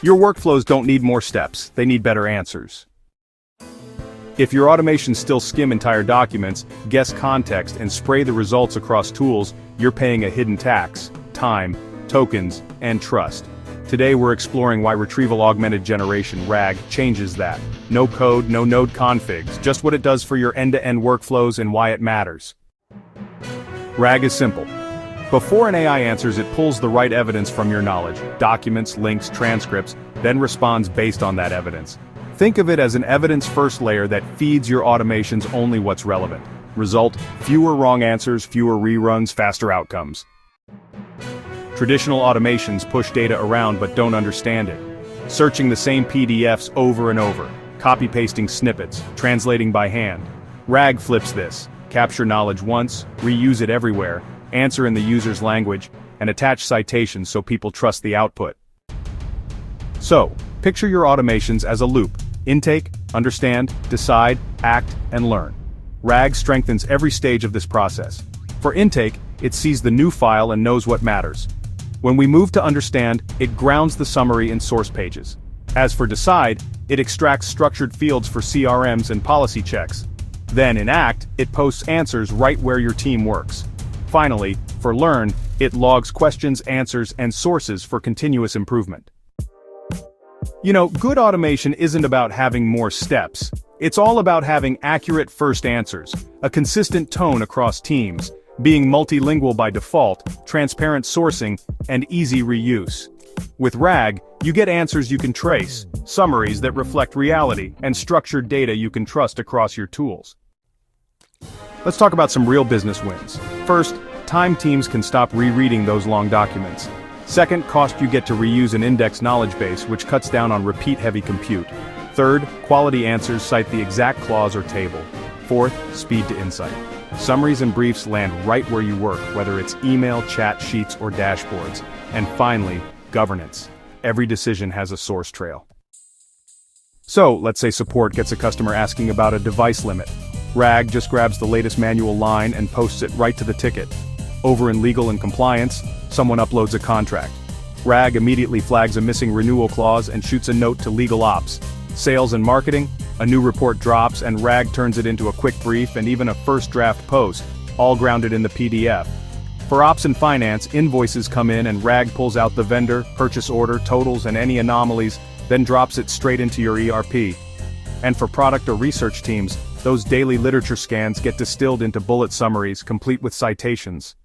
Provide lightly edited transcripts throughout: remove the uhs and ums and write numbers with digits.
Your workflows don't need more steps, they need better answers. If your automations still skim entire documents, guess context, and spray the results across tools, you're paying a hidden tax: time, tokens, and trust. Today we're exploring why Retrieval-Augmented Generation (RAG) changes that. No code, no node configs, just what it does for your end-to-end workflows and why it matters. RAG is simple. Before an AI answers, it pulls the right evidence from your knowledge, documents, links, transcripts, then responds based on that evidence. Think of it as an evidence-first layer that feeds your automations only what's relevant. Result: fewer wrong answers, fewer reruns, faster outcomes. Traditional automations push data around but don't understand it. Searching the same PDFs over and over, copy-pasting snippets, translating by hand. RAG flips this: capture knowledge once, reuse it everywhere, answer in the user's language, and attach citations so people trust the output. So, picture your automations as a loop: intake, understand, decide, act, and learn. RAG strengthens every stage of this process. For intake, it sees the new file and knows what matters. When we move to understand, it grounds the summary in source pages. As for decide, it extracts structured fields for CRMs and policy checks. Then in act, it posts answers right where your team works. Finally, for learn, it logs questions, answers, and sources for continuous improvement. You know, good automation isn't about having more steps. It's all about having accurate first answers, a consistent tone across teams, being multilingual by default, transparent sourcing, and easy reuse. With RAG, you get answers you can trace, summaries that reflect reality, and structured data you can trust across your tools. Let's talk about some real business wins. First, time teams can stop rereading those long documents. Second, cost: you get to reuse an index knowledge base, which cuts down on repeat-heavy compute. Third, quality answers cite the exact clause or table. Fourth, speed to insight. Summaries and briefs land right where you work, whether it's email, chat, sheets, or dashboards. And finally, governance. Every decision has a source trail. So, let's say support gets a customer asking about a device limit. RAG just grabs the latest manual line and posts it right to the ticket. Over in legal and compliance, someone uploads a contract. RAG immediately flags a missing renewal clause and shoots a note to legal ops. Sales and marketing, a new report drops and RAG turns it into a quick brief and even a first draft post, all grounded in the PDF. For ops and finance, invoices come in and RAG pulls out the vendor, purchase order, totals, and any anomalies, then drops it straight into your ERP. And for product or research teams, those daily literature scans get distilled into bullet summaries, complete with citations.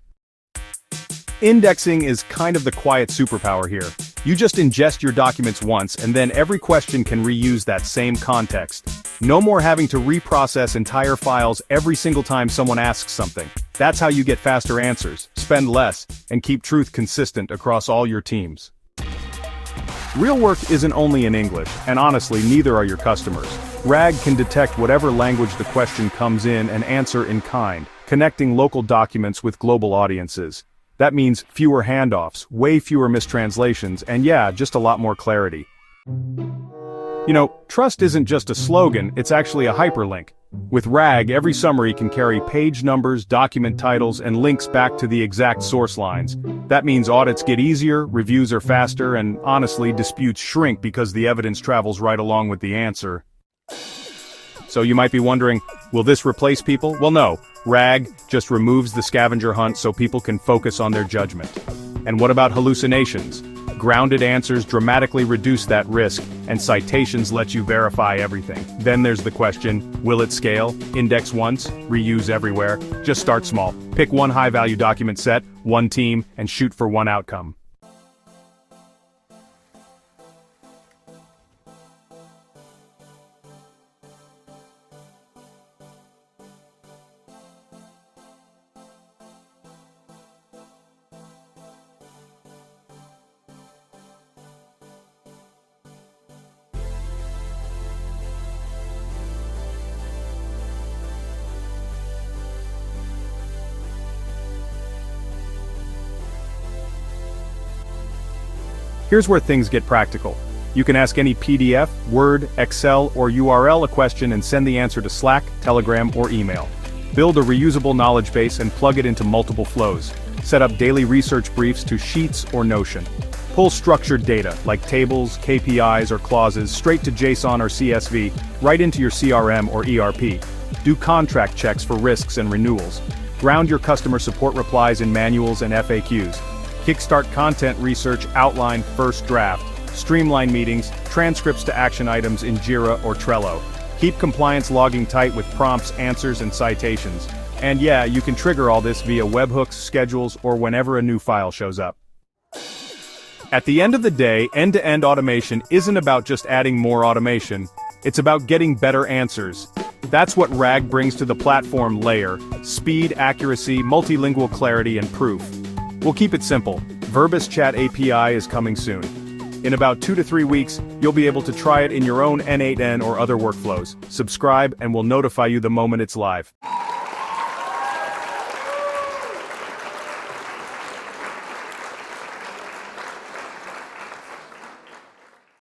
Indexing is kind of the quiet superpower here. You just ingest your documents once, and then every question can reuse that same context. No more having to reprocess entire files every single time someone asks something. That's how you get faster answers, spend less, and keep truth consistent across all your teams. Real work isn't only in English, and honestly, neither are your customers. RAG can detect whatever language the question comes in and answer in kind, connecting local documents with global audiences. That means fewer handoffs, way fewer mistranslations, and yeah, just a lot more clarity. You know, trust isn't just a slogan, it's actually a hyperlink. With RAG, every summary can carry page numbers, document titles, and links back to the exact source lines. That means audits get easier, reviews are faster, and honestly, disputes shrink because the evidence travels right along with the answer. So you might be wondering, will this replace people? Well, no. RAG just removes the scavenger hunt so people can focus on their judgment. And what about hallucinations? Grounded answers dramatically reduce that risk, and citations let you verify everything. Then there's the question, will it scale? Index once, reuse everywhere. Just start small. Pick one high-value document set, one team, and shoot for one outcome. Here's where things get practical. You can ask any PDF, Word, Excel, or URL a question and send the answer to Slack, Telegram, or email. Build a reusable knowledge base and plug it into multiple flows. Set up daily research briefs to Sheets or Notion. Pull structured data, like tables, KPIs, or clauses, straight to JSON or CSV, right into your CRM or ERP. Do contract checks for risks and renewals. Ground your customer support replies in manuals and FAQs. Kickstart content research outline first draft. Streamline meetings, transcripts to action items in JIRA or Trello. Keep compliance logging tight with prompts, answers, and citations. And yeah, you can trigger all this via webhooks, schedules, or whenever a new file shows up. At the end of the day, end-to-end automation isn't about just adding more automation. It's about getting better answers. That's what RAG brings to the platform layer: speed, accuracy, multilingual clarity, and proof. We'll keep it simple. Verbis Chat API is coming soon. In about 2 to 3 weeks, you'll be able to try it in your own n8n or other workflows. Subscribe and we'll notify you the moment it's live.